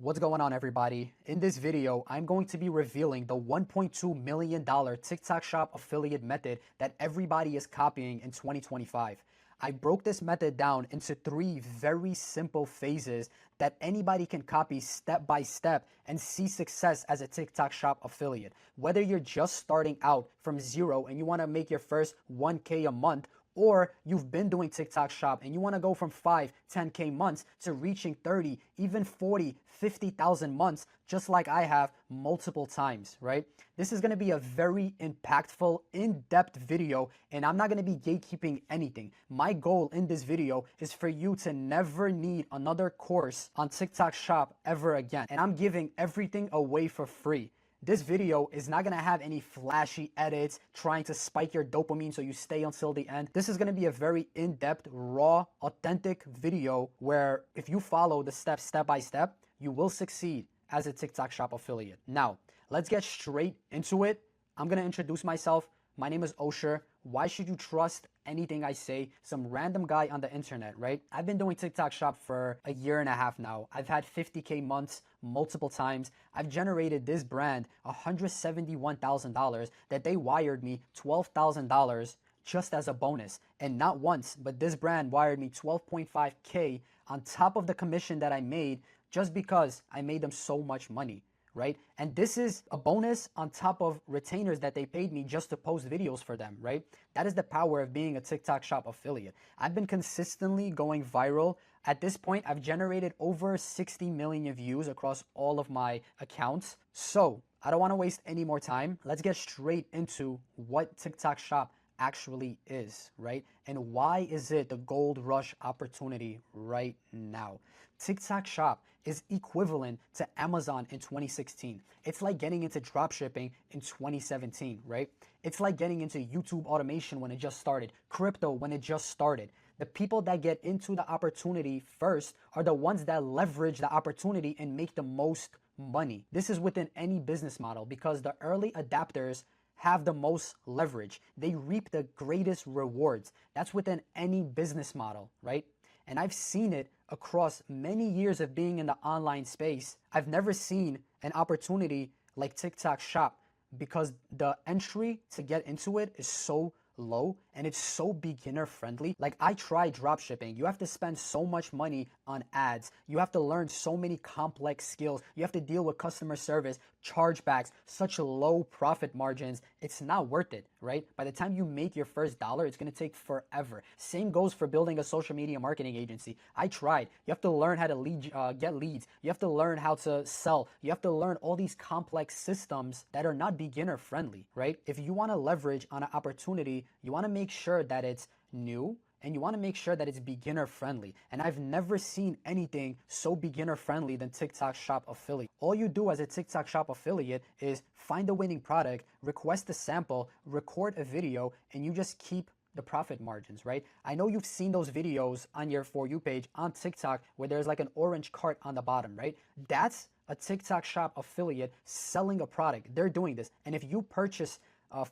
What's going on, everybody? In this video, I'm going to be revealing the $1.2 million TikTok Shop affiliate method that everybody is copying in 2025. I broke this method down into 3 very simple phases that anybody can copy step by step and see success as a TikTok Shop affiliate. Whether you're just starting out from zero and you want to make your first 1K a month, or you've been doing TikTok Shop and you want to go from 5, 10K months to reaching 30, even 40, 50,000 months, just like I have multiple times, right? This is going to be a very impactful, in-depth video, and I'm not going to be gatekeeping anything. My goal in this video is for you to never need another course on TikTok Shop ever again. And I'm giving everything away for free. This video is not going to have any flashy edits trying to spike your dopamine so you stay until the end. This is going to be a very in-depth, raw, authentic video where if you follow the steps step by step, you will succeed as a TikTok Shop affiliate. Now, let's get straight into it. I'm going to introduce myself. My name is Osher. Why should you trust anything I say? Some random guy on the internet, right? I've been doing TikTok Shop for a year and a half now. I've had 50K months multiple times. I've generated this brand $171,000 that they wired me $12,000 just as a bonus. And not once, but this brand wired me 12.5K on top of the commission that I made just because I made them so much money, right? And this is a bonus on top of retainers that they paid me just to post videos for them, right? That is the power of being a TikTok Shop affiliate. I've been consistently going viral. At this point, I've generated over 60 million views across all of my accounts. So I don't want to waste any more time. Let's get straight into what TikTok Shop actually is, right? And why is it the gold rush opportunity right now? TikTok Shop is equivalent to Amazon in 2016. It's like getting into dropshipping in 2017, right? It's like getting into YouTube automation when it just started, crypto when it just started. The people that get into the opportunity first are the ones that leverage the opportunity and make the most money. This is within any business model because the early adapters have the most leverage. They reap the greatest rewards. That's within any business model, right? And I've seen it across many years of being in the online space. I've never seen an opportunity like TikTok Shop because the entry to get into it is so low and it's so beginner friendly. Like, I tried dropshipping. You have to spend so much money on ads. You have to learn so many complex skills. You have to deal with customer service, chargebacks, such low profit margins. It's not worth it, right? By the time you make your first dollar, it's going to take forever. Same goes for building a social media marketing agency. I tried. You have to learn how to get leads. You have to learn how to sell. You have to learn all these complex systems that are not beginner friendly, right? If you want to leverage on an opportunity, you want to make sure that it's new and you want to make sure that it's beginner friendly. And I've never seen anything so beginner friendly than TikTok Shop affiliate. All you do as a TikTok Shop affiliate is find a winning product, request a sample, record a video, and you just keep the profit margins, right? I know you've seen those videos on your For You page on TikTok where there's like an orange cart on the bottom, right? That's a TikTok Shop affiliate selling a product. They're doing this. And if you purchase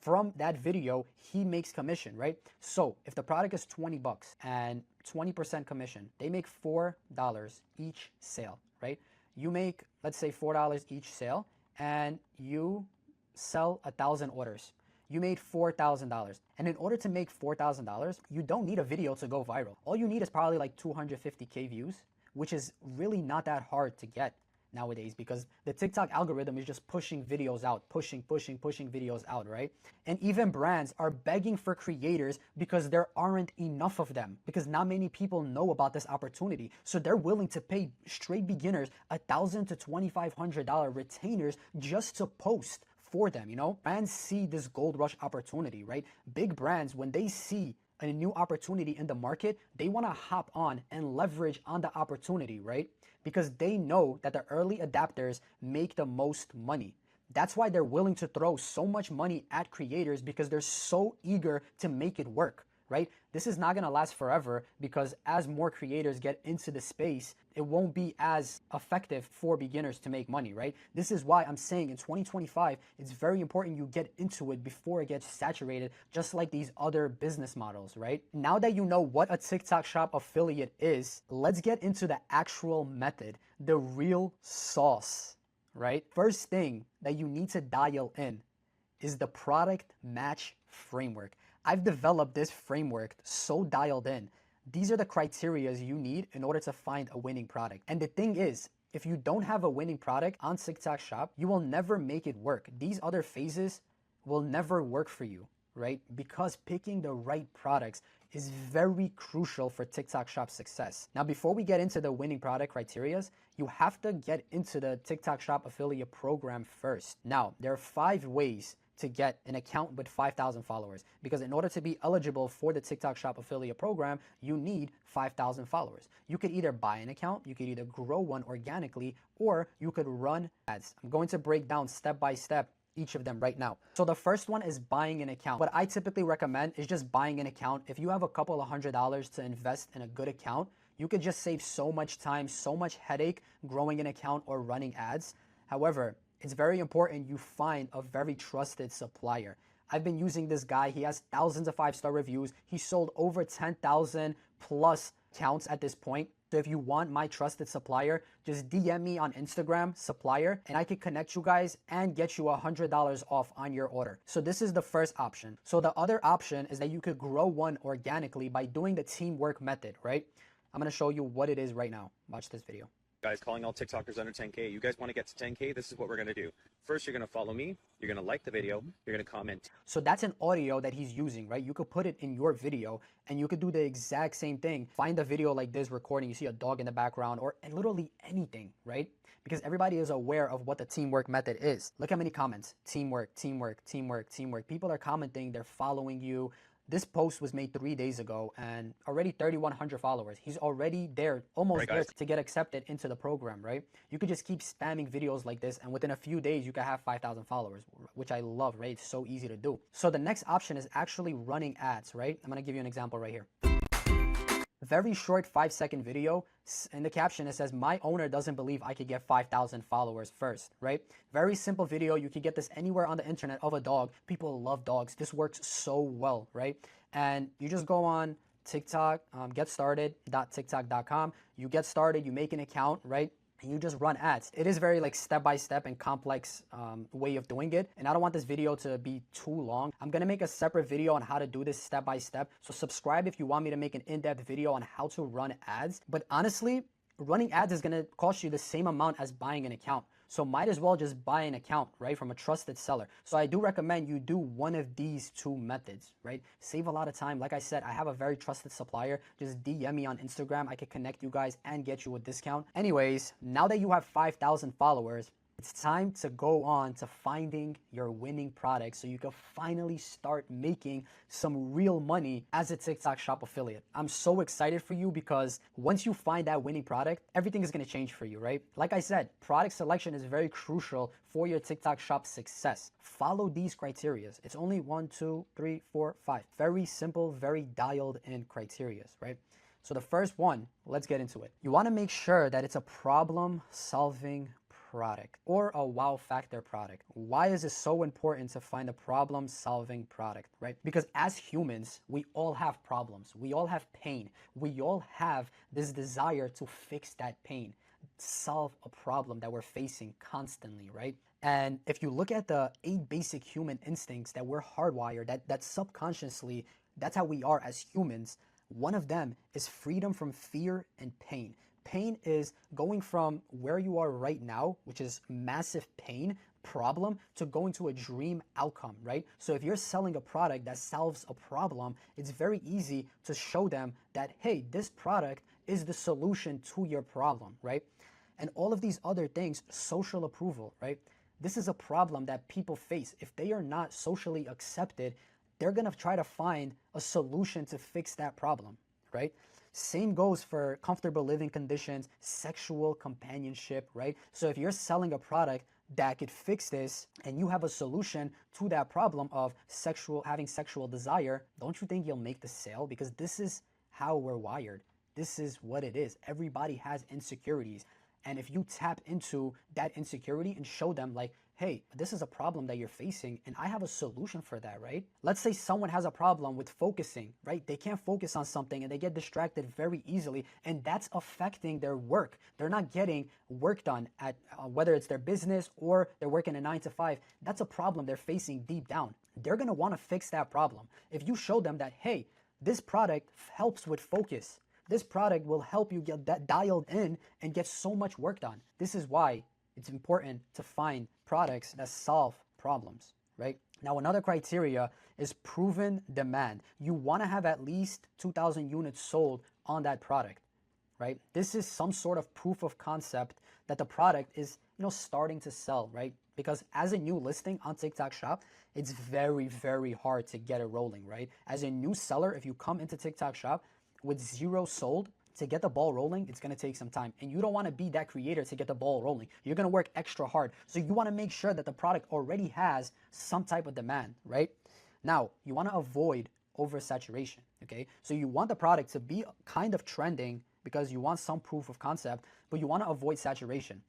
from that video, he makes commission, right? So if the product is 20 bucks and 20% commission, they make $4 each sale, right? You make, let's say, $4 each sale and you sell 1,000 orders. You made $4,000. And in order to make $4,000, you don't need a video to go viral. All you need is probably like 250K views, which is really not that hard to get nowadays because the TikTok algorithm is just pushing videos out, pushing videos out, right? And even brands are begging for creators because there aren't enough of them, because not many people know about this opportunity. So they're willing to pay straight beginners $1,000 to $2,500 retainers just to post for them, you know? Brands see this gold rush opportunity, right? Big brands, when they see a new opportunity in the market, they want to hop on and leverage on the opportunity, right? Because they know that the early adapters make the most money. That's why they're willing to throw so much money at creators because they're so eager to make it work, right? This is not gonna last forever because as more creators get into the space, it won't be as effective for beginners to make money, right? This is why I'm saying in 2025, it's very important you get into it before it gets saturated, just like these other business models, right? Now that you know what a TikTok Shop affiliate is, let's get into the actual method, the real sauce, right? First thing that you need to dial in is the product match framework. I've developed this framework so dialed in. These are the criterias you need in order to find a winning product. And the thing is, if you don't have a winning product on TikTok Shop, you will never make it work. These other phases will never work for you, right? Because picking the right products is very crucial for TikTok Shop success. Now, before we get into the winning product criterias, you have to get into the TikTok Shop affiliate program first. Now, there are 5 ways to get an account with 5,000 followers, because in order to be eligible for the TikTok Shop affiliate program, you need 5,000 followers. You could either buy an account, you could either grow one organically, or you could run ads. I'm going to break down step by step each of them right now. So the first one is buying an account. What I typically recommend is just buying an account. If you have a couple of $100s to invest in a good account, you could just save so much time, so much headache growing an account or running ads. However, it's very important you find a very trusted supplier. I've been using this guy. He has thousands of 5-star reviews. He sold over 10,000 plus accounts at this point. So if you want my trusted supplier, just DM me on Instagram, supplier, and I can connect you guys and get you $100 off on your order. So this is the first option. So the other option is that you could grow one organically by doing the teamwork method, right? I'm gonna show you what it is right now. Watch this video. Guys, calling all TikTokers under 10K. You guys want to get to 10K? This is what we're going to do. First, you're going to follow me. You're going to like the video. You're going to comment. So that's an audio that he's using, right? You could put it in your video and you could do the exact same thing. Find a video like this recording. You see a dog in the background or literally anything, right? Because everybody is aware of what the teamwork method is. Look how many comments. Teamwork, teamwork, teamwork, teamwork. People are commenting. They're following you. This post was made 3 days ago and already 3,100 followers. He's already there, almost there to get accepted into the program, right? You could just keep spamming videos like this and within a few days, you could have 5,000 followers, which I love, right? It's so easy to do. So the next option is actually running ads, right? I'm gonna give you an example right here. Very short 5-second video. In the caption, it says, my owner doesn't believe I could get 5,000 followers first, right? Very simple video. You can get this anywhere on the internet of a dog. People love dogs. This works so well, right? And you just go on TikTok, getstarted.tiktok.com. You get started, you make an account, right? And you just run ads. It is very like step-by-step and complex way of doing it. And I don't want this video to be too long. I'm gonna make a separate video on how to do this step-by-step. So subscribe if you want me to make an in-depth video on how to run ads. But honestly, running ads is gonna cost you the same amount as buying an account. So might as well just buy an account, right, from a trusted seller. So I do recommend you do one of these 2 methods, right? Save a lot of time. Like I said, I have a very trusted supplier. Just DM me on Instagram. I can connect you guys and get you a discount. Anyways, now that you have 5,000 followers, it's time to go on to finding your winning product so you can finally start making some real money as a TikTok Shop affiliate. I'm so excited for you because once you find that winning product, everything is going to change for you, right? Like I said, product selection is very crucial for your TikTok Shop success. Follow these criteria. It's only 1, 2, 3, 4, 5. Very simple, very dialed in criteria, right? So the first one, let's get into it. You want to make sure that it's a problem-solving product or a wow factor product. Why is it so important to find a problem solving product, right? Because as humans, we all have problems. We all have pain. We all have this desire to fix that pain, solve a problem that we're facing constantly, right? And if you look at the 8 basic human instincts that we're hardwired, that subconsciously, that's how we are as humans. One of them is freedom from fear and pain. Pain is going from where you are right now, which is massive pain, problem, to going to a dream outcome, right? So if you're selling a product that solves a problem, it's very easy to show them that, hey, this product is the solution to your problem, right? And all of these other things, social approval, right? This is a problem that people face. If they are not socially accepted, they're gonna try to find a solution to fix that problem, right? Same goes for comfortable living conditions, sexual companionship, right? So if you're selling a product that could fix this, and you have a solution to that problem of having sexual desire, don't you think you'll make the sale? Because this is how we're wired. This is what it is. Everybody has insecurities. And if you tap into that insecurity and show them like, hey, this is a problem that you're facing and I have a solution for that, right? Let's say someone has a problem with focusing, right? They can't focus on something and they get distracted very easily, and that's affecting their work. They're not getting work done at whether it's their business or they're working a 9 to 5. That's a problem they're facing deep down. They're going to want to fix that problem. If you show them that, hey, this product helps with focus. This product will help you get that dialed in and get so much work done. This is why it's important to find products that solve problems, right? Now, another criteria is proven demand. You want to have at least 2,000 units sold on that product, right? This is some sort of proof of concept that the product is, starting to sell, right? Because as a new listing on TikTok Shop, it's very, very hard to get it rolling, right? As a new seller, if you come into TikTok Shop with 0 sold, to get the ball rolling, it's going to take some time. And you don't want to be that creator to get the ball rolling. You're going to work extra hard. So you want to make sure that the product already has some type of demand, right? Now, you want to avoid oversaturation, okay? So you want the product to be kind of trending because you want some proof of concept, but you want to avoid saturation.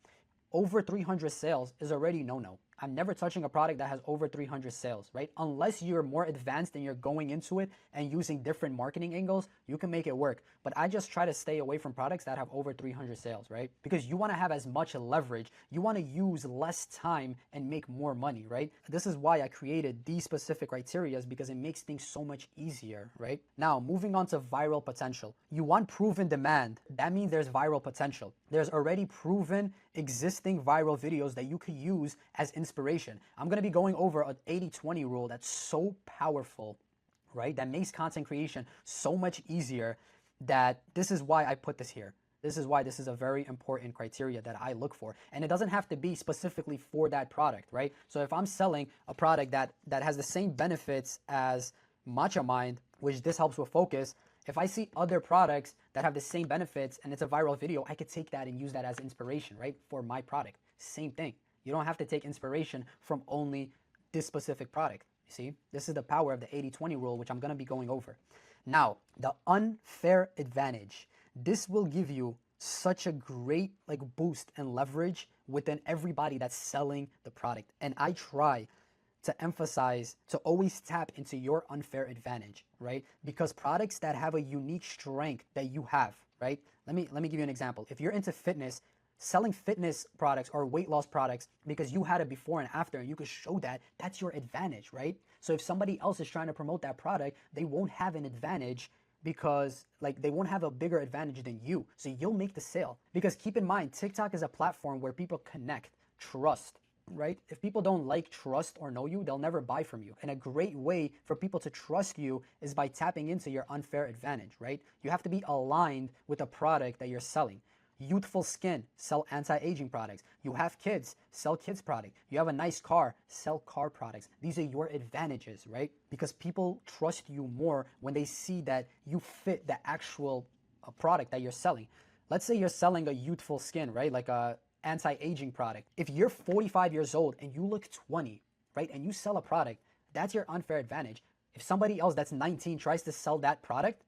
Over 300 sales is already no-no. I'm never touching a product that has over 300 sales, right? Unless you're more advanced and you're going into it and using different marketing angles, you can make it work. But I just try to stay away from products that have over 300 sales, right? Because you want to have as much leverage. You want to use less time and make more money, right? This is why I created these specific criterias, because it makes things so much easier, right? Now, moving on to viral potential. You want proven demand. That means there's viral potential. There's already proven existing viral videos that you could use as inspiration. I'm going to be going over an 80-20 rule that's so powerful, right? That makes content creation so much easier, that this is why I put this here. This is why this is a very important criteria that I look for. And it doesn't have to be specifically for that product, right? So if I'm selling a product that has the same benefits as Matcha Mind, which this helps with focus, if I see other products that have the same benefits and it's a viral video, I could take that and use that as inspiration, right? For my product. Same thing. You don't have to take inspiration from only this specific product. You see, this is the power of the 80-20 rule, which I'm going to be going over. Now, the unfair advantage. This will give you such a great boost and leverage within everybody that's selling the product. And I try to emphasize to always tap into your unfair advantage, right? Because products that have a unique strength that you have, right? Let me give you an example. If you're into fitness, selling fitness products or weight loss products because you had it before and after and you could show that, that's your advantage, right? So if somebody else is trying to promote that product, they won't have an advantage because they won't have a bigger advantage than you. So you'll make the sale. Because keep in mind, TikTok is a platform where people connect, trust, right? If people don't trust or know you, they'll never buy from you. And a great way for people to trust you is by tapping into your unfair advantage, right? You have to be aligned with a product that you're selling. Youthful skin, sell anti-aging products. You have kids, sell kids product. You have a nice car, sell car products. These are your advantages, right? Because people trust you more when they see that you fit the actual product that you're selling. Let's say you're selling a youthful skin, right? Like a anti-aging product. If you're 45 years old and you look 20, right? And you sell a product, that's your unfair advantage. If somebody else that's 19 tries to sell that product,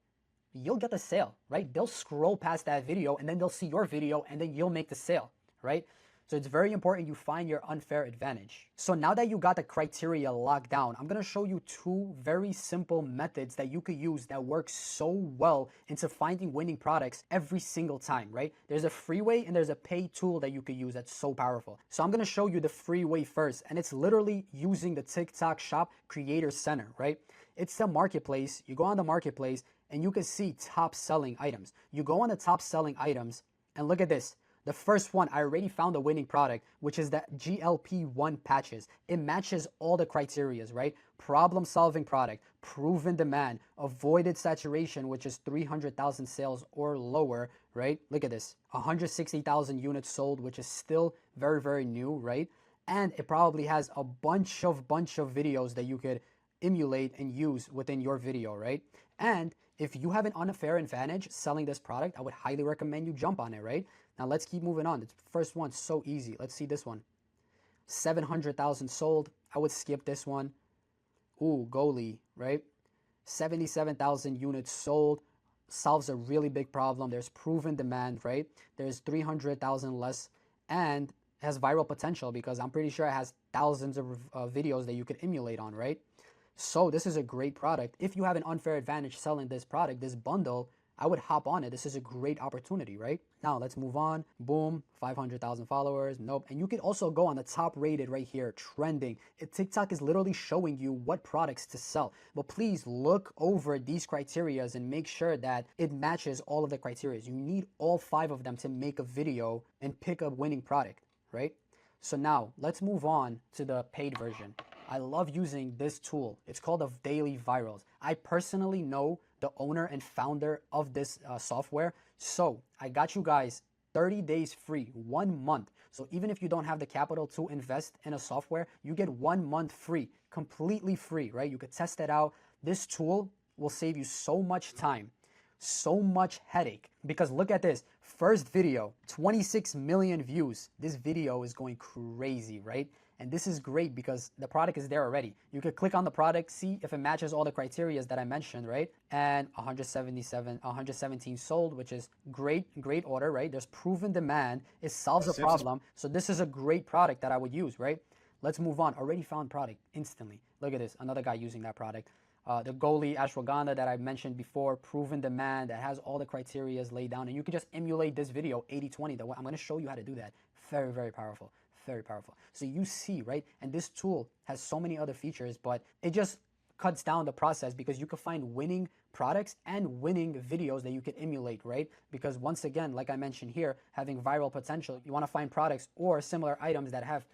you'll get the sale, right? They'll scroll past that video and then they'll see your video and then you'll make the sale, right? So it's very important you find your unfair advantage. So now that you got the criteria locked down, I'm gonna show you 2 very simple methods that you could use that work so well into finding winning products every single time, right? There's a free way and there's a paid tool that you could use that's so powerful. So I'm gonna show you the free way first, and it's literally using the TikTok Shop Creator Center, right? It's the marketplace. You go on the marketplace and you can see top selling items. You go on the top selling items and look at this. The first one, I already found a winning product, which is the GLP-1 patches. It matches all the criterias, right? Problem-solving product, proven demand, avoided saturation, which is 300,000 sales or lower, right? Look at this, 160,000 units sold, which is still very, very new, right? And it probably has a bunch of videos that you could emulate and use within your video, right? And if you have an unfair advantage selling this product, I would highly recommend you jump on it, right? Now let's keep moving on. The first one's so easy. Let's see this one. 700,000 sold. I would skip this one. Ooh, goalie, right? 77,000 units sold. Solves a really big problem. There's proven demand, right? There's 300,000 less, and has viral potential because I'm pretty sure it has thousands of videos that you could emulate on, right? So this is a great product. If you have an unfair advantage selling this product, this bundle, I would hop on it. This is a great opportunity, right? Now let's move on. Boom, 500,000 followers. Nope. And you can also go on the top rated right here, trending. TikTok is literally showing you what products to sell. But please look over these criterias and make sure that it matches all of the criterias. You need all 5 of them to make a video and pick a winning product, right? So now let's move on to the paid version. I love using this tool. It's called Daily Virals. I personally know the owner and founder of this software. So I got you guys 30 days free, 1 month. So even if you don't have the capital to invest in a software, you get 1 month free, completely free, right? You could test it out. This tool will save you so much time, so much headache, because look at this. First video, 26 million views. This video is going crazy, right? And this is great because the product is there already. You could click on the product, see if it matches all the criteria that I mentioned, right? And 117 sold, which is great order, right? There's proven demand. It solves a problem. So this is a great product that I would use, right? Let's move on. Already found product instantly. Look at this. Another guy using that product. The goalie ashwagandha that I mentioned before, proven demand, that has all the criteria laid down. And you can just emulate this video 80-20. I'm going to show you how to do that. Very, very powerful. Very powerful. So you see, right? And this tool has so many other features, but it just cuts down the process because you can find winning products and winning videos that you can emulate, right? Because once again, like I mentioned here, having viral potential, you want to find products or similar items that have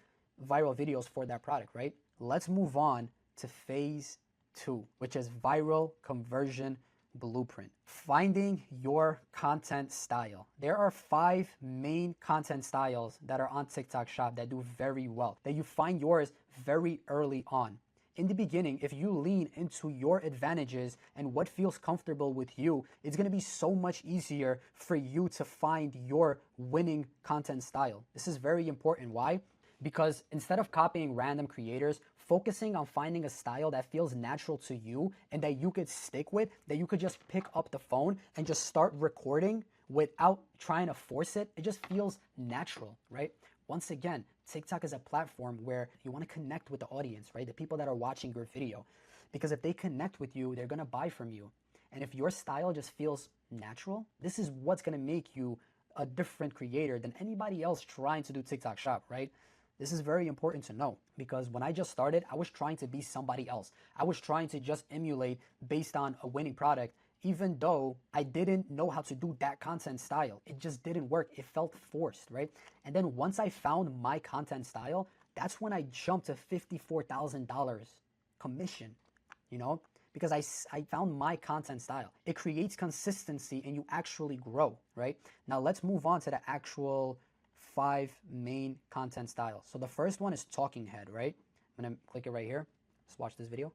viral videos for that product, right? Let's move on to phase 2, which is viral conversion blueprint. Finding your content style. There are 5 main content styles that are on TikTok Shop that do very well, that you find yours very early on. In the beginning, if you lean into your advantages and what feels comfortable with you, it's going to be so much easier for you to find your winning content style. This is very important. Why? Because instead of copying random creators, focusing on finding a style that feels natural to you and that you could stick with, that you could just pick up the phone and just start recording without trying to force it. It just feels natural, right? Once again, TikTok is a platform where you want to connect with the audience, right? The people that are watching your video. Because if they connect with you, they're going to buy from you. And if your style just feels natural, this is what's going to make you a different creator than anybody else trying to do TikTok Shop, right? This is very important to know because when I just started, I was trying to be somebody else. I was trying to just emulate based on a winning product, even though I didn't know how to do that content style. It just didn't work. It felt forced, right? And then once I found my content style, that's when I jumped to $54,000 commission, because I found my content style. It creates consistency and you actually grow, right? Now let's move on to the actual 5 main content styles. So the first one is talking head, right? I'm gonna click it right here. Let's watch this video.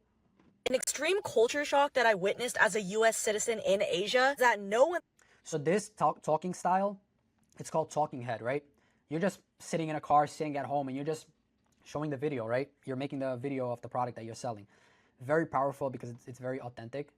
An extreme culture shock that I witnessed as a US citizen in Asia is that no one... So this talking style, it's called talking head, right? You're just sitting in a car, sitting at home, and you're just showing the video, right? You're making the video of the product that you're selling. Very powerful because it's very authentic.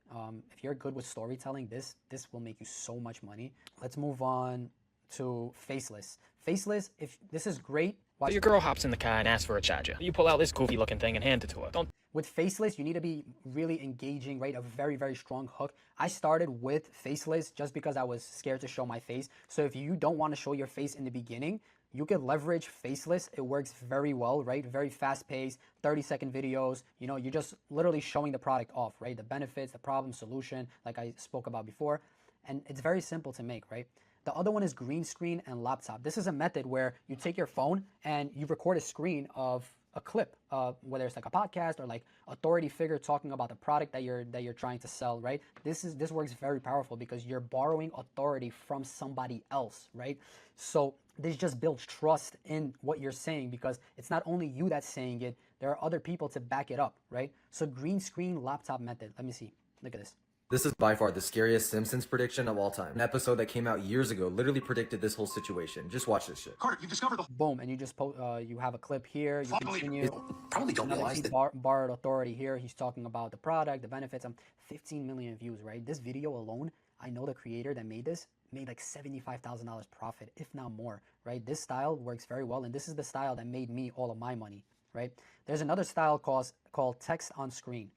If you're good with storytelling, this will make you so much money. Let's move on to faceless. Faceless, if this is great. So your girl hops in the car and asks for a charger. You pull out this goofy looking thing and hand it to her. With faceless, you need to be really engaging, right? A very, very strong hook. I started with faceless just because I was scared to show my face. So if you don't want to show your face in the beginning, you could leverage faceless. It works very well, right? Very fast paced, 30-second videos. You're just literally showing the product off, right? The benefits, the problem, solution, like I spoke about before. And it's very simple to make, right? The other one is green screen and laptop. This is a method where you take your phone and you record a screen of a clip, whether it's like a podcast or like authority figure talking about the product that you're trying to sell, right? This works very powerful because you're borrowing authority from somebody else, right? So this just builds trust in what you're saying because it's not only you that's saying it, there are other people to back it up, right? So green screen laptop method. Let me see. Look at this. This is by far the scariest Simpsons prediction of all time. An episode that came out years ago literally predicted this whole situation. Just watch this shit. Carter, you've discovered the Boom, and you just you have a clip here. You continue. probably don't Another realize key that borrowed authority here. He's talking about the product, the benefits. 15 million views, right? This video alone, I know the creator that made this made like $75,000 profit, if not more, right? This style works very well, and this is the style that made me all of my money, right? There's another style called text on screen.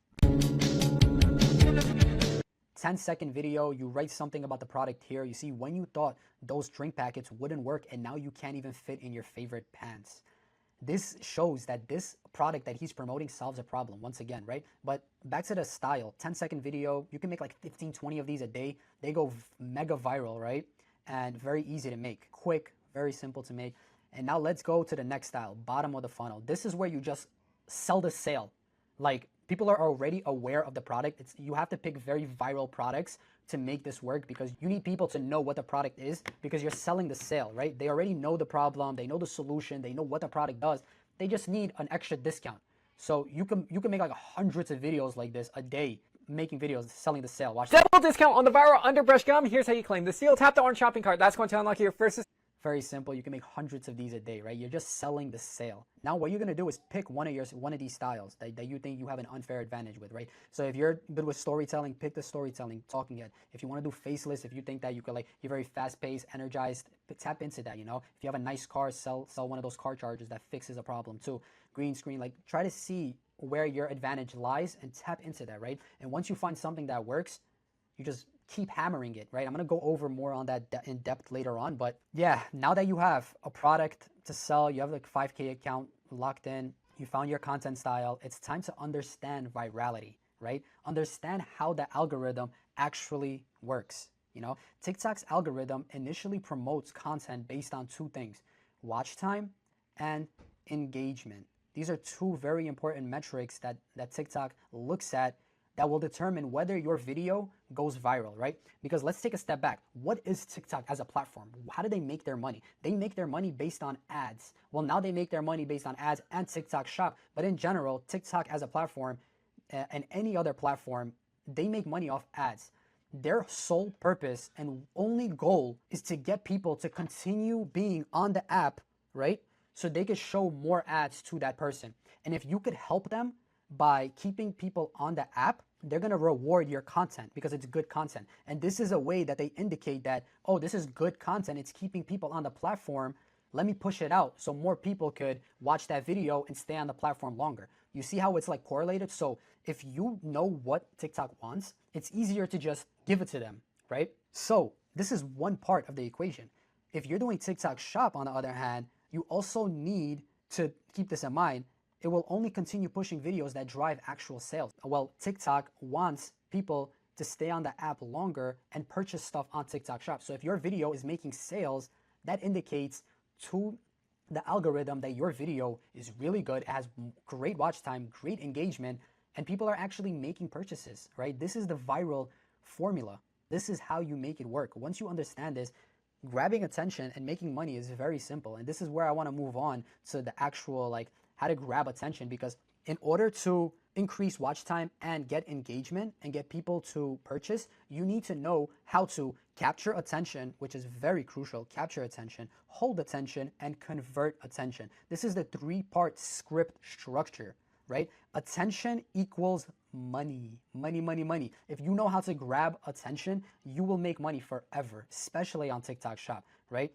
10-second video, you write something about the product here. You see, when you thought those drink packets wouldn't work and now you can't even fit in your favorite pants. This shows that this product that he's promoting solves a problem once again, right? But back to the style, 10-second video, you can make like 15, 20 of these a day. They go mega viral, right? And very easy to make, quick, very simple to make. And now let's go to the next style, bottom of the funnel. This is where you just sell the sale. Like, people are already aware of the product. You have to pick very viral products to make this work because you need people to know what the product is because you're selling the sale, right? They already know the problem, they know the solution, they know what the product does. They just need an extra discount. So you can make like hundreds of videos like this a day, making videos selling the sale. Watch this. Double discount on the viral Underbrush gum. Here's how you claim the seal. Tap the orange shopping cart. That's going to unlock your first. Very simple. You can make hundreds of these a day, right? You're just selling the sale. Now what you're gonna do is pick one of these styles that you think you have an unfair advantage with, right? So if you're good with storytelling, pick the storytelling, talking it. If you want to do faceless, if you think that you could, like, you're very fast-paced, energized, tap into that, you know? If you have a nice car, sell one of those car chargers that fixes a problem too. Green screen, like, try to see where your advantage lies and tap into that, right? And once you find something that works, you just keep hammering it, right? I'm gonna go over more on that in depth later on, but yeah, now that you have a product to sell, you have like 5K account locked in, you found your content style, it's time to understand virality, right? Understand how the algorithm actually works. You know, TikTok's algorithm initially promotes content based on two things: watch time and engagement. These are two very important metrics that TikTok looks at that will determine whether your video goes viral, right? Because let's take a step back. What is TikTok as a platform? How do they make their money? They make their money based on ads. Well, now they make their money based on ads and TikTok Shop. But in general, TikTok as a platform and any other platform, they make money off ads. Their sole purpose and only goal is to get people to continue being on the app, right? So they could show more ads to that person. And if you could help them by keeping people on the app, they're going to reward your content because it's good content. And this is a way that they indicate that, oh, this is good content. It's keeping people on the platform. Let me push it out so more people could watch that video and stay on the platform longer. You see how it's like correlated? So if you know what TikTok wants, it's easier to just give it to them, right? So this is one part of the equation. If you're doing TikTok Shop, on the other hand, you also need to keep this in mind. It will only continue pushing videos that drive actual sales. Well, TikTok wants people to stay on the app longer and purchase stuff on TikTok Shop. So if your video is making sales, that indicates to the algorithm that your video is really good, it has great watch time, great engagement, and people are actually making purchases, right? This is the viral formula. This is how you make it work. Once you understand this, grabbing attention and making money is very simple. And this is where I want to move on to the actual, like, how to grab attention, because in order to increase watch time and get engagement and get people to purchase, you need to know how to capture attention, which is very crucial. Capture attention, hold attention, and convert attention. This is the three-part script structure, right? Attention equals money, money, money, money. If you know how to grab attention, you will make money forever, especially on TikTok Shop, right?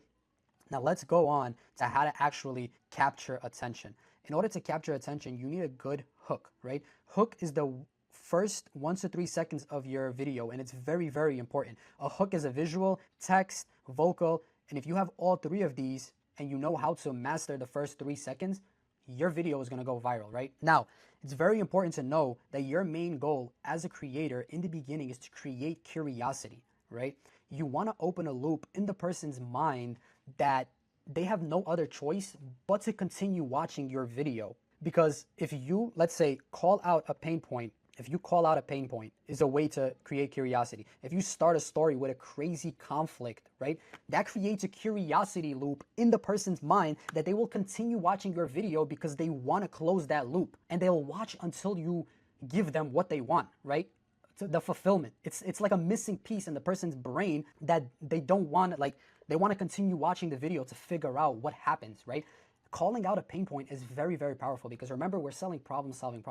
Now let's go on to how to actually capture attention. In order to capture attention, you need a good hook, right? Hook is the first 1 to 3 seconds of your video, and it's very, very important. A hook is a visual, text, vocal, and if you have all three of these and you know how to master the first 3 seconds, your video is gonna go viral, right? Now, it's very important to know that your main goal as a creator in the beginning is to create curiosity, right? You wanna open a loop in the person's mind that they have no other choice but to continue watching your video. Because if you, let's say, call out a pain point, if you call out a pain point is a way to create curiosity. If you start a story with a crazy conflict, right, that creates a curiosity loop in the person's mind that they will continue watching your video because they want to close that loop, and they'll watch until you give them what they want, right? the fulfillment. It's like a missing piece in the person's brain that they don't want, like they want to continue watching the video to figure out what happens, right? Calling out a pain point is very, very powerful because remember, we're selling problem-solving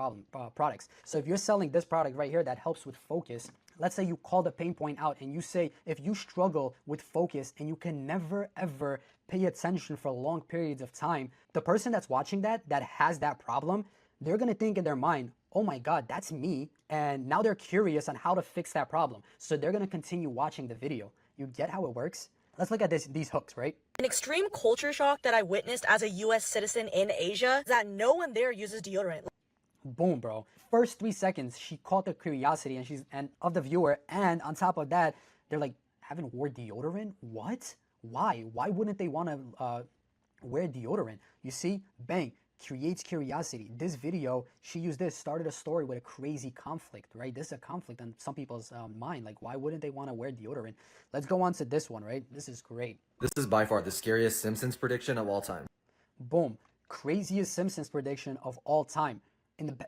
products. So if you're selling this product right here that helps with focus, let's say you call the pain point out and you say, if you struggle with focus and you can never, ever pay attention for long periods of time, the person that's watching that has that problem, they're going to think in their mind, oh my God, that's me. And now they're curious on how to fix that problem. So they're going to continue watching the video. You get how it works? Let's look at these hooks, right? An extreme culture shock that I witnessed as a US citizen in Asia is that no one there uses deodorant. Boom, bro. First 3 seconds, she caught the curiosity and of the viewer, and on top of that, they're like, haven't wore deodorant? What? Why? Why wouldn't they want to wear deodorant? You see, bang, creates curiosity. This video, she used this, started a story with a crazy conflict, right? This is a conflict on some people's mind. Like, why wouldn't they want to wear deodorant? Let's go on to this one, right? This is great. This is by far the scariest Simpsons prediction of all time. Boom. Craziest Simpsons prediction of all time.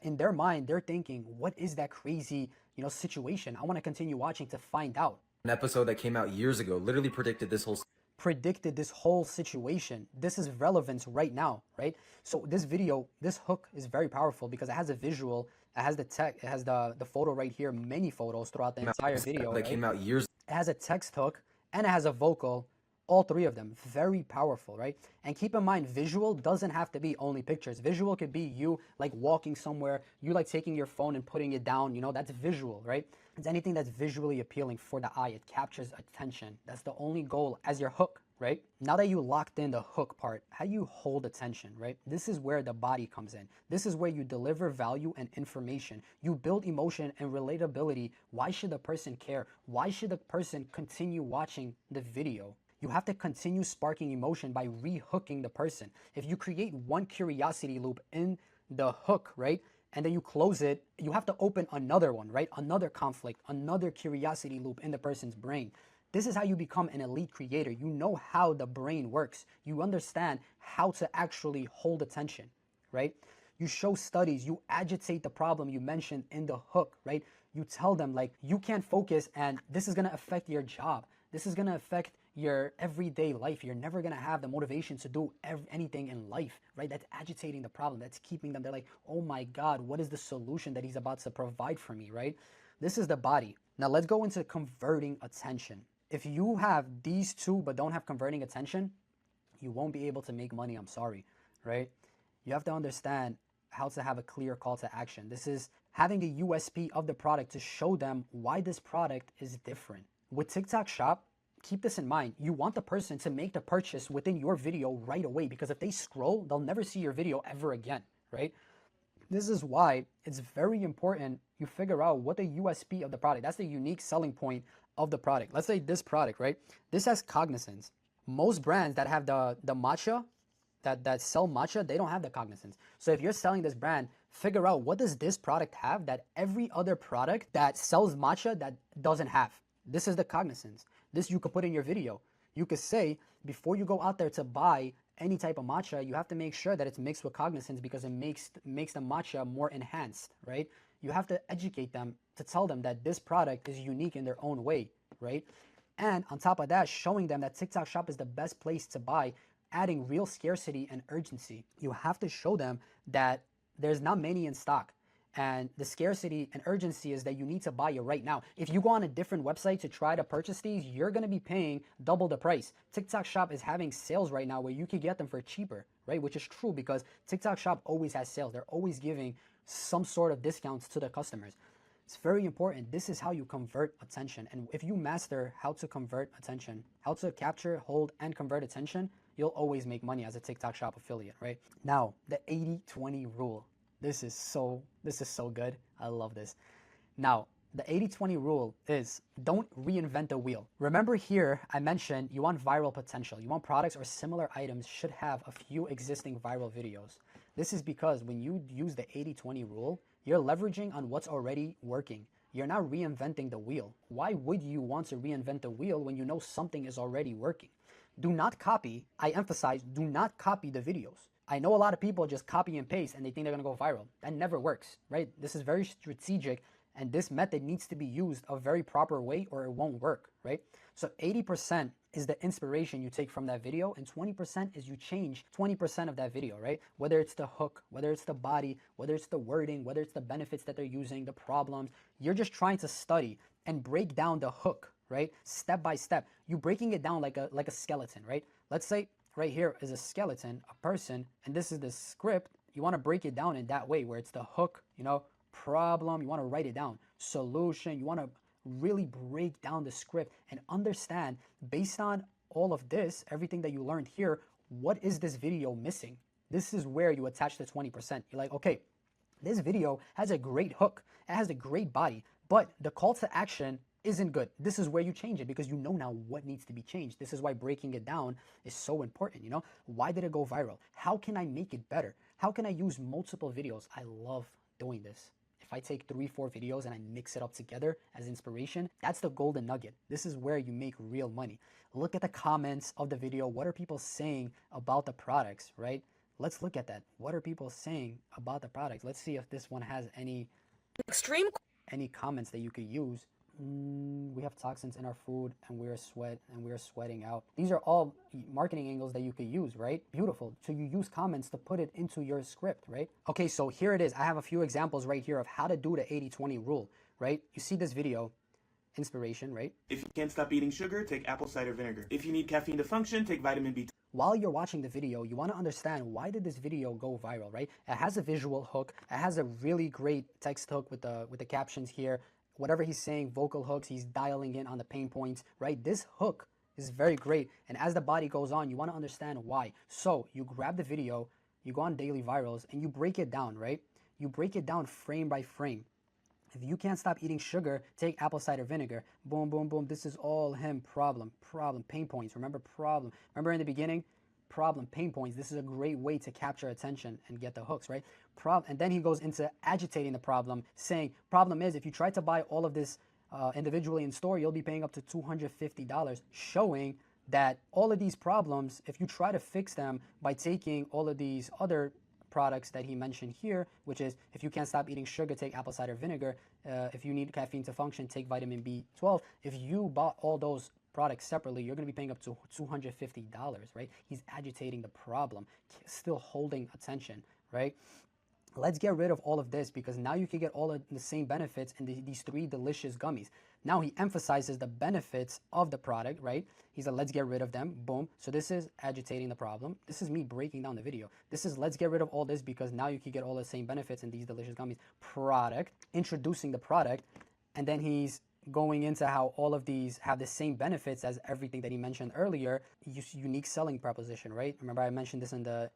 In their mind, they're thinking, what is that crazy, situation? I want to continue watching to find out. An episode that came out years ago literally predicted this whole situation. This is relevance right now, right? So this video, this hook is very powerful because it has a visual, it has the text, it has the photo right here, many photos throughout the entire video. That came out years. It has a text hook and it has a vocal. All three of them, very powerful, right? And keep in mind, visual doesn't have to be only pictures. Visual could be you like walking somewhere, you like taking your phone and putting it down, that's visual, right? It's anything that's visually appealing for the eye. It captures attention. That's the only goal as your hook, right? Now that you locked in the hook part, how do you hold attention, right? This is where the body comes in. This is where you deliver value and information. You build emotion and relatability. Why should the person care? Why should the person continue watching the video? You have to continue sparking emotion by re-hooking the person. If you create one curiosity loop in the hook, right, and then you close it, you have to open another one, right? Another conflict, another curiosity loop in the person's brain. This is how you become an elite creator. You know how the brain works. You understand how to actually hold attention, right? You show studies, you agitate the problem you mentioned in the hook, right? You tell them like, you can't focus and this is gonna affect your job. This is gonna affect your everyday life. You're never gonna have the motivation to do anything in life, right? That's agitating the problem. That's keeping them, they're like, oh my God, what is the solution that he's about to provide for me, right? This is the body. Now let's go into converting attention. If you have these two but don't have converting attention, you won't be able to make money, I'm sorry, right? You have to understand how to have a clear call to action. This is having the USP of the product to show them why this product is different. With TikTok Shop, keep this in mind. You want the person to make the purchase within your video right away because if they scroll, they'll never see your video ever again, right? This is why it's very important you figure out what the USP of the product. That's the unique selling point of the product. Let's say this product, right? This has cognizance. Most brands that have the matcha, that sell matcha, they don't have the cognizance. So if you're selling this brand, figure out what does this product have that every other product that sells matcha that doesn't have. This is the cognizance. This you could put in your video. You could say, before you go out there to buy any type of matcha, you have to make sure that it's mixed with cognizance because it makes the matcha more enhanced, right? You have to educate them to tell them that this product is unique in their own way, right? And on top of that, showing them that TikTok Shop is the best place to buy, adding real scarcity and urgency. You have to show them that there's not many in stock. And the scarcity and urgency is that you need to buy it right now. If you go on a different website to try to purchase these, you're going to be paying double the price. TikTok Shop is having sales right now where you can get them for cheaper, right? Which is true because TikTok Shop always has sales. They're always giving some sort of discounts to the customers. It's very important. This is how you convert attention. And if you master how to convert attention, how to capture, hold, and convert attention, you'll always make money as a TikTok Shop affiliate, right? Now, the 80-20 rule. This is so good. I love this. Now, the 80-20 rule is don't reinvent the wheel. Remember here, I mentioned you want viral potential. You want products or similar items should have a few existing viral videos. This is because when you use the 80-20 rule, you're leveraging on what's already working. You're not reinventing the wheel. Why would you want to reinvent the wheel when you know something is already working? Do not copy. I emphasize, do not copy the videos. I know a lot of people just copy and paste and they think they're gonna go viral. That never works, right? This is very strategic And this method needs to be used a very proper way or it won't work, right? So 80% is the inspiration you take from that video, and 20% is you change 20% of that video, right? Whether it's the hook, whether it's the body, whether it's the wording, whether it's the benefits that they're using, the problems. You're just trying to study and break down the hook, right? Step by step. You breaking it down like a skeleton, right? Let's say right here is a skeleton, a person, and this is the script. You want to break it down in that way where it's the hook, problem. You want to write it down. Solution. You want to really break down the script and understand, based on all of this, everything that you learned here, what is this video missing? This is where you attach the 20%. You're like, okay, this video has a great hook. It has a great body, but the call to action isn't good. This is where you change it because you know now what needs to be changed. This is why breaking it down is so important. Why did it go viral? How can I make it better? How can I use multiple videos? I love doing this. If I take 3-4 videos and I mix it up together as inspiration, that's the golden nugget. This is where you make real money. Look at the comments of the video. What are people saying about the products, right? Let's look at that. What are people saying about the products? Let's see if this one has any comments that you could use. We have toxins in our food and we're sweating out. These are all marketing angles that you could use, right? Beautiful. So you use comments to put it into your script, right? Okay, so here it is. I have a few examples right here of how to do the 80-20 rule, right? You see this video, inspiration, right? If you can't stop eating sugar, take apple cider vinegar. If you need caffeine to function, take vitamin B. While you're watching the video, you want to understand, why did this video go viral, right? It has a visual hook. It has a really great text hook with the captions here. Whatever he's saying, vocal hooks, he's dialing in on the pain points, right? This hook is very great. And as the body goes on, you want to understand why. So you grab the video, you go on Daily Virals, and you break it down, right? You break it down frame by frame. If you can't stop eating sugar, take apple cider vinegar. Boom, boom, boom. This is all him. Problem, pain points. Remember problem. Remember in the beginning? Problem, pain points. This is a great way to capture attention and get the hooks, right? And then he goes into agitating the problem, saying, problem is, if you try to buy all of this individually in store, you'll be paying up to $250, showing that all of these problems, if you try to fix them by taking all of these other products that he mentioned here, which is, if you can't stop eating sugar, take apple cider vinegar. If you need caffeine to function, take vitamin B12. If you bought all those products separately, you're going to be paying up to $250, right? He's agitating the problem, still holding attention, right? Let's get rid of all of this, because now you can get all of the same benefits in these 3 delicious gummies. Now he emphasizes the benefits of the product, right? He's like, let's get rid of them. Boom. So this is agitating the problem. This is me breaking down the video. This is, let's get rid of all this because now you can get all the same benefits in these delicious gummies. Product, introducing the product, and then he's going into how all of these have the same benefits as everything that he mentioned earlier. Unique selling proposition, right? Remember I mentioned this in the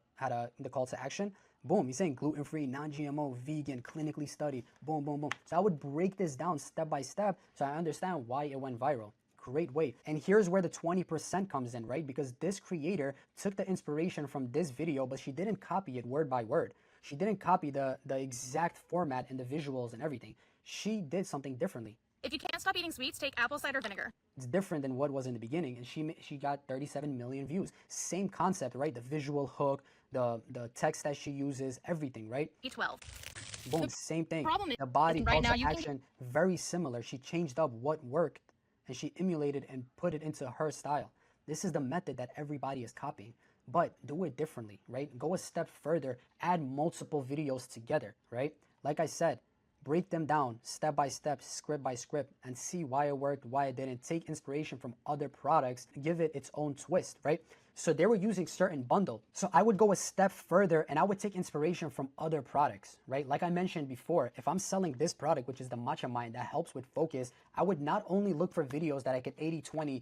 call to action. Boom, he's saying gluten-free, non-GMO, vegan, clinically studied. Boom, boom, boom. So I would break this down step by step so I understand why it went viral. Great way. And here's where the 20% comes in, right? Because this creator took the inspiration from this video, but she didn't copy it word by word. She didn't copy the exact format and the visuals and everything. She did something differently. If you can't stop eating sweets, take apple cider vinegar. It's different than what was in the beginning, and she got 37 million views. Same concept, right? The visual hook, the text that she uses, everything, right? B12. Boom, same thing. Problem is, the body, right now call to you action, very similar. She changed up what worked, and she emulated and put it into her style. This is the method that everybody is copying, but do it differently, right? Go a step further, add multiple videos together, right? Like I said, break them down step by step, script by script, and see why it worked, why it didn't. Take inspiration from other products, give it its own twist, right? So they were using certain bundle. So I would go a step further and I would take inspiration from other products, right? Like I mentioned before, if I'm selling this product, which is the Matcha Mind that helps with focus, I would not only look for videos that I could 80-20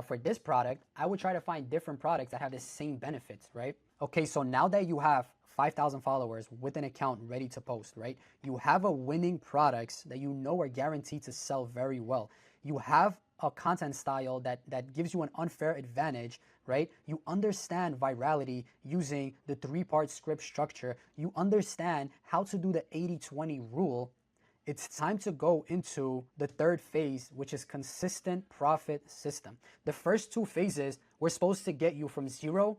for this product, I would try to find different products that have the same benefits, right? Okay, so now that you have 5,000 followers with an account ready to post, right? You have a winning products that you know are guaranteed to sell very well. You have a content style that gives you an unfair advantage, right? You understand virality using the 3-part script structure. You understand how to do the 80-20 rule. It's time to go into the 3rd phase, which is consistent profit system. The first 2 phases were supposed to get you from 0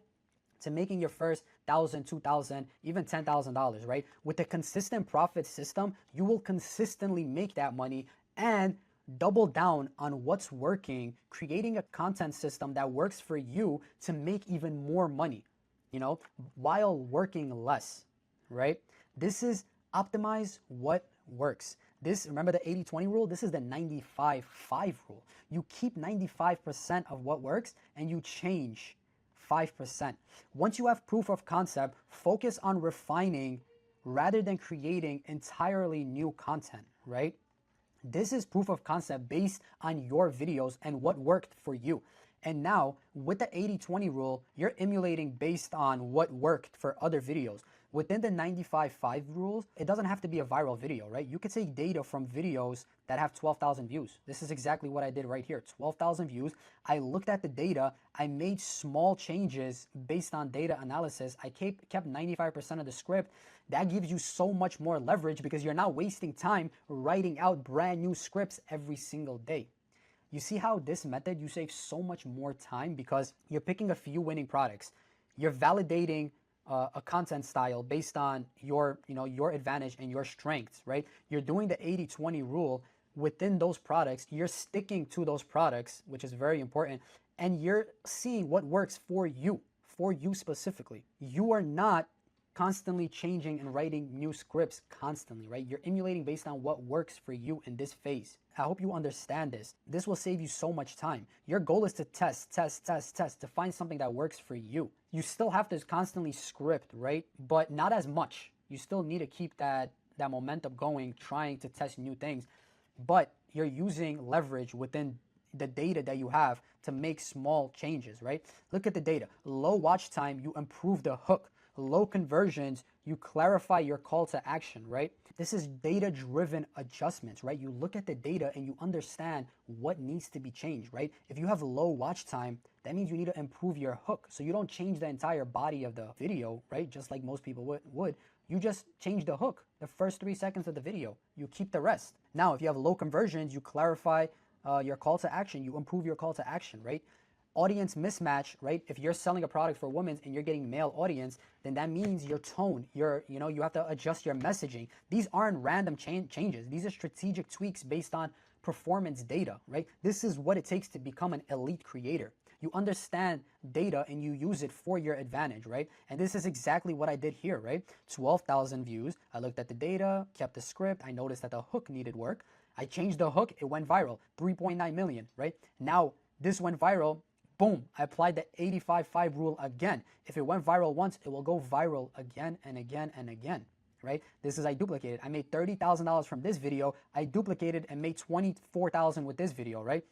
to making your first $1,000, $2,000, even $10,000, right? With a consistent profit system, you will consistently make that money and double down on what's working, creating a content system that works for you to make even more money, you know, while working less, right? This is optimize what works. This, remember the 80-20 rule? This is the 95-5 rule. You keep 95% of what works and you change 5%. Once you have proof of concept, focus on refining rather than creating entirely new content, right? This is proof of concept based on your videos and what worked for you. And now with the 80-20 rule, you're emulating based on what worked for other videos. Within the 95-5 rules, it doesn't have to be a viral video, right? You could take data from videos that have 12,000 views. This is exactly what I did right here. 12,000 views. I looked at the data. I made small changes based on data analysis. I kept 95% of the script. That gives you so much more leverage because you're not wasting time writing out brand new scripts every single day. You see how this method, you save so much more time because you're picking a few winning products. You're validating a content style based on your advantage and your strengths, right? You're doing the 80-20 rule within those products. You're sticking to those products, which is very important, and you're seeing what works for you specifically. You are not constantly changing and writing new scripts constantly, right? You're emulating based on what works for you in this phase. I hope you understand this. This will save you so much time. Your goal is to test to find something that works for you. You still have to constantly script, right? But not as much. You still need to keep that momentum going, trying to test new things. But you're using leverage within the data that you have to make small changes, right? Look at the data. Low watch time, you improve the hook. Low conversions, you clarify your call to action, right? This is data-driven adjustments, right? You look at the data and you understand what needs to be changed, right? If you have low watch time, that means you need to improve your hook. So you don't change the entire body of the video, right? Just like most people would. You just change the hook, the first 3 seconds of the video. You keep the rest. Now, if you have low conversions, you clarify your call to action. You improve your call to action, right? Audience mismatch, right? If you're selling a product for women and you're getting male audience, then that means your tone, you have to adjust your messaging. These aren't random changes. These are strategic tweaks based on performance data, right? This is what it takes to become an elite creator. You understand data and you use it for your advantage, right? And this is exactly what I did here, right? 12,000 views. I looked at the data, kept the script. I noticed that the hook needed work. I changed the hook. It went viral. 3.9 million, right? Now this went viral. Boom, I applied the 85-5 rule again. If it went viral once, it will go viral again and again and again, right? This is I duplicated. I made $30,000 from this video. I duplicated and made $24,000 with this video, right?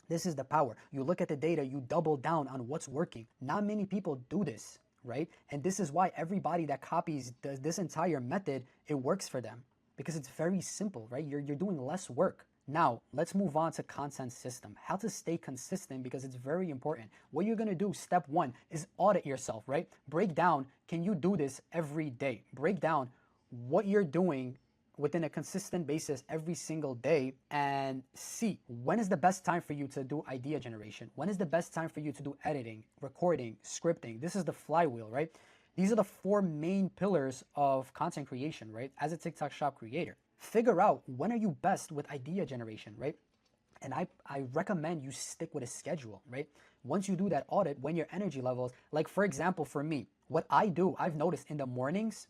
This is the power. You look at the data, you double down on what's working. Not many people do this, right? And this is why everybody that copies this entire method, it works for them because it's very simple, right? You're doing less work. Now, let's move on to content system. How to stay consistent because it's very important. What you're going to do, step one, is audit yourself, right? Break down, can you do this every day? Break down what you're doing within a consistent basis every single day and see when is the best time for you to do idea generation? When is the best time for you to do editing, recording, scripting? This is the flywheel, right? These are the 4 main pillars of content creation, right? As a TikTok shop creator. Figure out when are you best with idea generation, right? And I recommend you stick with a schedule, right? Once you do that audit, when your energy levels, like for example, for me, what I do, I've noticed in the mornings,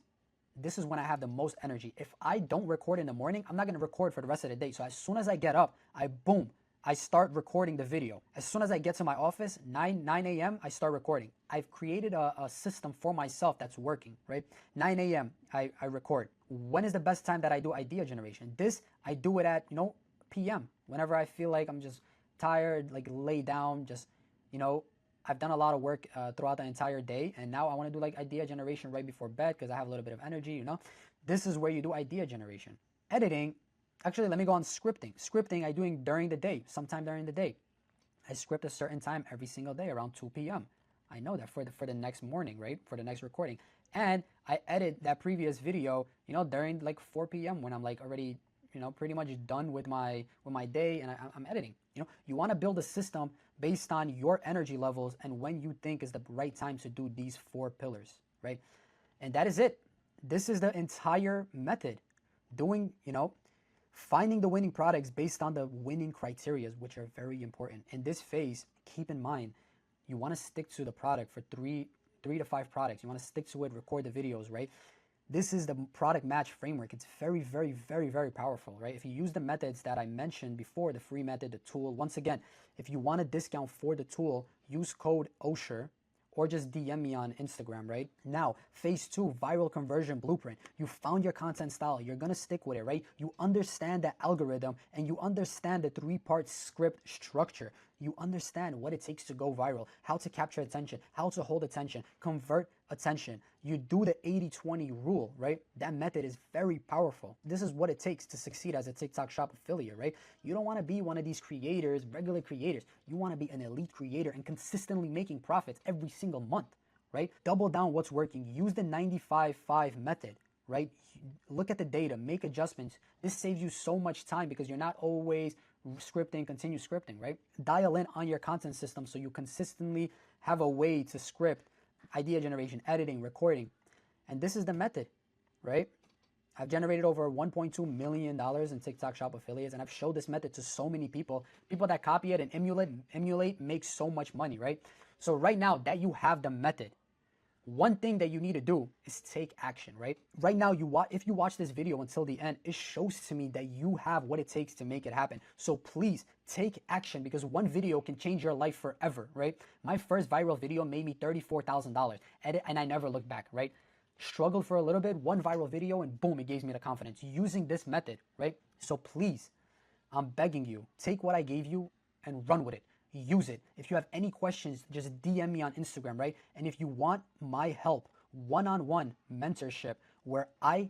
this is when I have the most energy. If I don't record in the morning, I'm not going to record for the rest of the day. So as soon as I get up, I start recording the video. As soon as I get to my office, 9 a.m., I start recording. I've created a system for myself that's working, right? 9 a.m., I record. When is the best time that I do idea generation? This, I do it at, p.m. Whenever I feel like I'm just tired, like lay down, just, I've done a lot of work throughout the entire day. And now I want to do like idea generation right before bed because I have a little bit of energy, This is where you do idea generation. Editing, actually, let me go on scripting. Scripting, I doing during the day, sometime during the day. I script a certain time every single day around 2 p.m. I know that for the next morning, right? For the next recording. And I edit that previous video, during like 4 p.m. when I'm like already pretty much done with my day, and I'm editing. You want to build a system based on your energy levels and when you think is the right time to do these 4 pillars, right? And that is it. This is the entire method. Doing, finding the winning products based on the winning criteria, which are very important. In this phase, keep in mind, you want to stick to the product for three to 5 products. You want to stick to it, record the videos, right? This is the product match framework. It's very, very, very, very powerful, right? If you use the methods that I mentioned before, the free method, the tool, once again, if you want a discount for the tool, use code Osher or just DM me on Instagram, right? Now, phase 2, viral conversion blueprint. You found your content style. You're going to stick with it, right? You understand the algorithm and you understand the 3-part script structure. You understand what it takes to go viral, how to capture attention, how to hold attention, convert attention. You do the 80-20 rule, right? That method is very powerful. This is what it takes to succeed as a TikTok shop affiliate, right? You don't want to be one of these creators, regular creators. You want to be an elite creator and consistently making profits every single month, right? Double down what's working. Use the 95-5 method, right? Look at the data, make adjustments. This saves you so much time because you're not always scripting, continue scripting, right? Dial in on your content system so you consistently have a way to script idea generation, editing, recording. And this is the method, right? I've generated over $1.2 million in TikTok shop affiliates, and I've showed this method to so many people. People that copy it and emulate make so much money, right? So right now that you have the method, one thing that you need to do is take action, right? Right now, if you watch this video until the end, it shows to me that you have what it takes to make it happen. So please take action because one video can change your life forever, right? My first viral video made me $34,000 and I never looked back, right? Struggled for a little bit, one viral video, and boom, it gave me the confidence using this method, right? So please, I'm begging you, take what I gave you and run with it. Use it. If you have any questions, just DM me on Instagram, right? And if you want my help, one-on-one mentorship, where I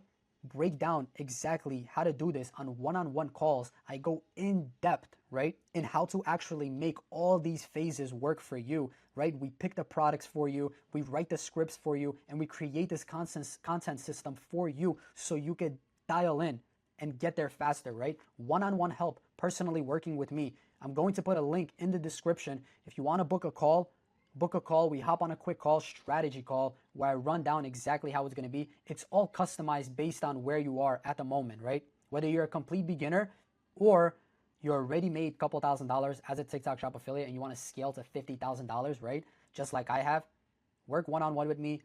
break down exactly how to do this on one-on-one calls, I go in depth, right? In how to actually make all these phases work for you, right? We pick the products for you, we write the scripts for you, and we create this content system for you so you could dial in and get there faster, right? One-on-one help, personally working with me. I'm going to put a link in the description. If you want to book a call. We hop on a quick call, strategy call, where I run down exactly how it's going to be. It's all customized based on where you are at the moment, right? Whether you're a complete beginner or you're already made a couple $1,000s as a TikTok shop affiliate and you want to scale to $50,000, right? Just like I have. Work one-on-one with me.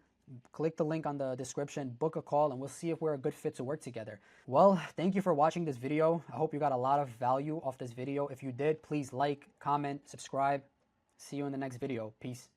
Click the link on the description, book a call, and we'll see if we're a good fit to work together. Well, thank you for watching this video. I hope you got a lot of value off this video. If you did, please like, comment, subscribe. See you in the next video. Peace.